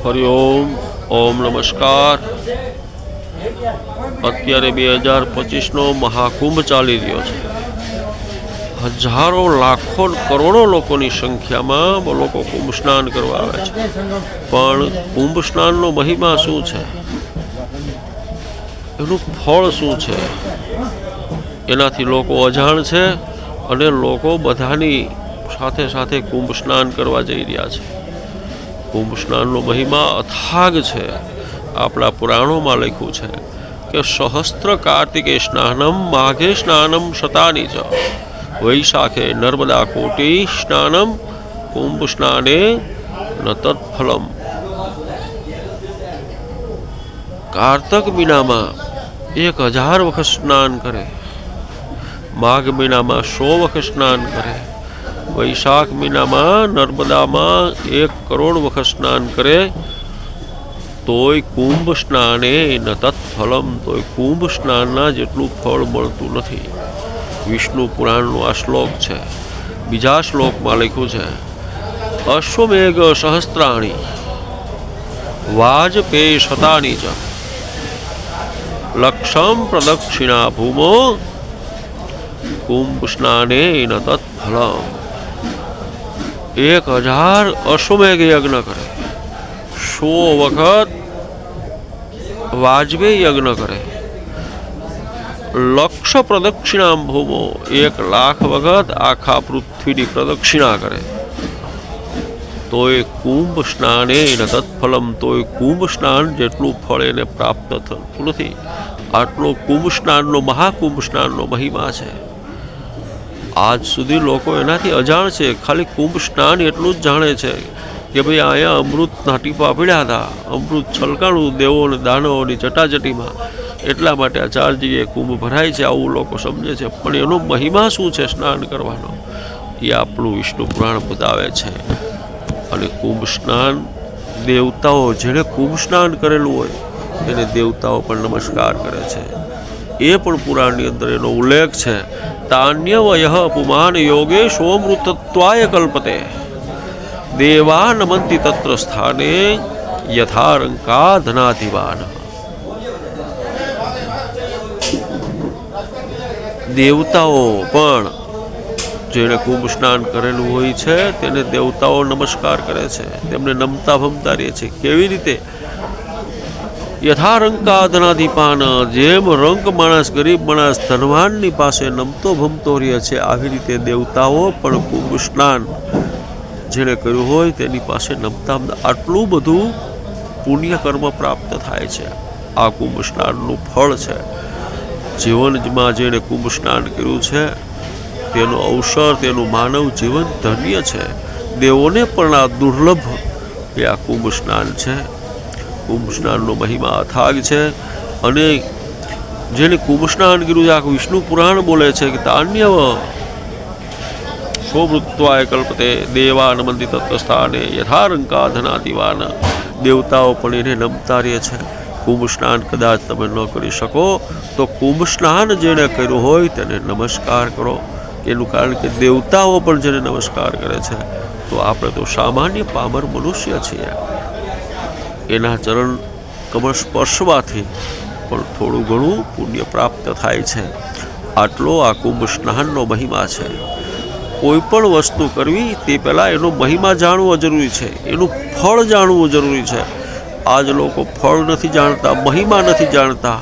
હરિઓમ. ઓમ નમસ્કાર. અત્યારે 2025નો મહાકુંભ ચાલી રહ્યો છે. હજારો લાખો કરોડો લોકોની સંખ્યામાં લોકો કુંભ સ્નાન કરવા આવે છે. પણ કુંભ સ્નાનનો મહિમા શું છે, એનું ફળ શું છે, એનાથી લોકો અજાણ છે. અને લોકો બધાની સાથે સાથે કુંભ સ્નાન કરવા જઈ રહ્યા છે. કુંભ સ્નાનનો મહિમા અથાગ છે. આપણા પુરાણોમાં લખ્યું છે કે સહસ્ત્ર કાર્તિકે સ્નાનમ, માઘે સ્નાનમ શતાની ચ, વૈશાખે નર્મદા કોટી સ્નાનમ, કુંભ સ્નાને ન તત્ફલમ. કાર્તક મહિનામાં 1000 વખત સ્નાન કરે, માઘ મહિનામાં 100 વખત સ્નાન કરે, વૈશાખ મહિનામાં નર્મદામાં 1 કરોડ વખત સ્નાન કરે, તોય કુંભ સ્નાને ન તત્ફલમ, તોય કુંભ સ્નાનના જેટલું ફળ મળતું નથી. વિષ્ણુ પુરાણનો આ શ્લોક છે. બીજા શ્લોકમાં લખ્યું છે અશ્વમેઘ સહસ્ત્રાણી, વાજપેય શતાની ચ, લક્ષમ પ્રદક્ષિણા ભૂમો, કુંભ સ્નાને ન તત્ફલમ. 1000 અશ્વમેઘ યજ્ઞ કરે, 100 વખત વાજપેયી યજ્ઞ કરે, લક્ષ પ્રદક્ષિણા ભૂમો, 1,00,000 વખત આખા પૃથ્વીની પ્રદક્ષિણા કરે, તોય કુંભ સ્નાને ન તત્ફલમ, તોય કુંભ સ્નાન જેટલું ફળ એને પ્રાપ્ત થતું નથી. આટલો કુંભ સ્નાનનો, મહાકુંભ સ્નાનનો મહિમા છે. આજ સુધી લોકો એનાથી અજાણ છે. ખાલી કુંભ સ્નાન એટલું જ જાણે છે કે ભાઈ અહીંયા અમૃતના ટીપા પડ્યા હતા, અમૃત છલકાણું દેવો અને દાનવોની ચટાચટીમાં, એટલા માટે આ 4 જગ્યાએ કુંભ ભરાય છે, આવું લોકો સમજે છે. પણ એનો મહિમા શું છે સ્નાન કરવાનો, એ આપણું વિષ્ણુ પુરાણ બતાવે છે. અને કુંભ સ્નાન દેવતાઓ, જેણે કુંભ સ્નાન કરેલું હોય એને દેવતાઓ પણ નમસ્કાર કરે છે. એ પણ પુરાણની અંદર એનો ઉલ્લેખ છે. તાન્યવય પુમાન યોગે સોમૃતત્વાય કલ્પતે, દેવા નમંતિ તત્ર સ્થાને યથારંકા ધનાધિવાન. દેવતાઓ પણ જેણે કુંભ સ્નાન કરેલું હોય છે તેને દેવતાઓ નમસ્કાર કરે છે, તેમને નમતા ભમતા રહે છે. કેવી રીતે? યથારંકા ધનાધિપાન, જેમ રંક માણસ, ગરીબ માણસ ધનવાનની પાસે નમતો ભમતો રહે છે, આવી રીતે દેવતાઓ પણ કુંભ સ્નાન જેણે કર્યું હોય તેની પાસે નમતા. આટલું બધું પુણ્ય કર્મ પ્રાપ્ત થાય છે. આ કુંભ સ્નાનનું ફળ છે. જીવનમાં જેણે કુંભ સ્નાન કર્યું છે તેનો અવસર, તેનું માનવ જીવન ધન્ય છે. દેવોને પણ આ દુર્લભ એ આ કુંભ સ્નાન છે. કુંભ સ્નાનનો મહિમા અથાગ છે. અને જેને કુંભ સ્નાન કર્યું છે, આ વિષ્ણુ પુરાણ બોલે છે કે તાન્યવ સોમૃતત્વાય કલ્પતે, દેવા નમંતિ તત્ર સ્થાને યથારંકા ધનાધિવાન. દેવતાઓ પણ એને નમતા રહે છે. કુંભ સ્નાન કદાચ તમે ન કરી શકો તો કુંભ સ્નાન જેણે કર્યું હોય તેને નમસ્કાર કરો. એનું કારણ કે દેવતાઓ પણ જેને નમસ્કાર કરે છે, તો આપણે તો સામાન્ય પામર મનુષ્ય છીએ. એના ચરણ કમળ સ્પર્શવાથી પણ થોડું ઘણું પુણ્ય પ્રાપ્ત થાય છે. આટલો આ કુંભ સ્નાનનો મહિમા છે. કોઈ પણ વસ્તુ કરવી તે પહેલાં એનો મહિમા જાણવો જરૂરી છે, એનું ફળ જાણવું જરૂરી છે. આજ લોકો ફળ નથી જાણતા, મહિમા નથી જાણતા.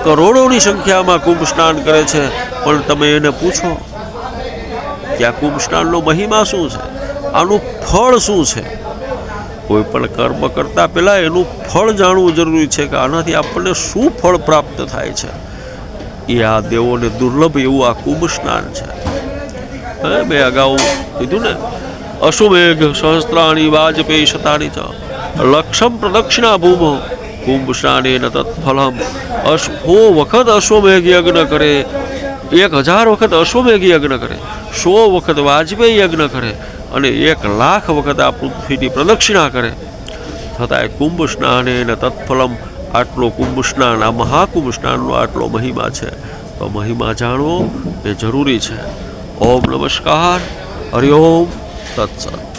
કરોડોની સંખ્યામાં કુંભ સ્નાન કરે છે, પણ તમે એને પૂછો કે આ કુંભ સ્નાનનો મહિમા શું છે, આનું ફળ શું છે? કોઈ પણ કર્મ કરતા પહેલા એનું ફળ જાણવું જરૂરી છે કે આનાથી આપણને શું ફળ પ્રાપ્ત થાય છે. એ આ દેવોને દુર્લભ એવું આ કુંભ સ્નાન છે. મેં અગાઉ કીધું ને, અશ્વમેઘ સહસ્ત્રાણી, વાજપેયી શતાની ચ, લક્ષમ પ્રદક્ષિણા ભૂમો, કુંભ સ્નાને ન તત્ફલમ. 100 વખત અશ્વમેઘ યજ્ઞ કરે, 1000 વખત અશ્વમેઘ યજ્ઞ કરે, 100 વખત વાજપેયી યજ્ઞ કરે, અને 1,00,000 વખત આ પૃથ્વીની પ્રદક્ષિણા કરે, છતાંય કુંભ સ્નાને ન તત્ફલમ. આટલો કુંભ સ્નાન, આ મહાકુંભ સ્નાનનો આટલો મહિમા છે. તો મહિમા જાણવો એ જરૂરી છે. ઓમ નમસ્કાર. હરિઓમ તત્સત.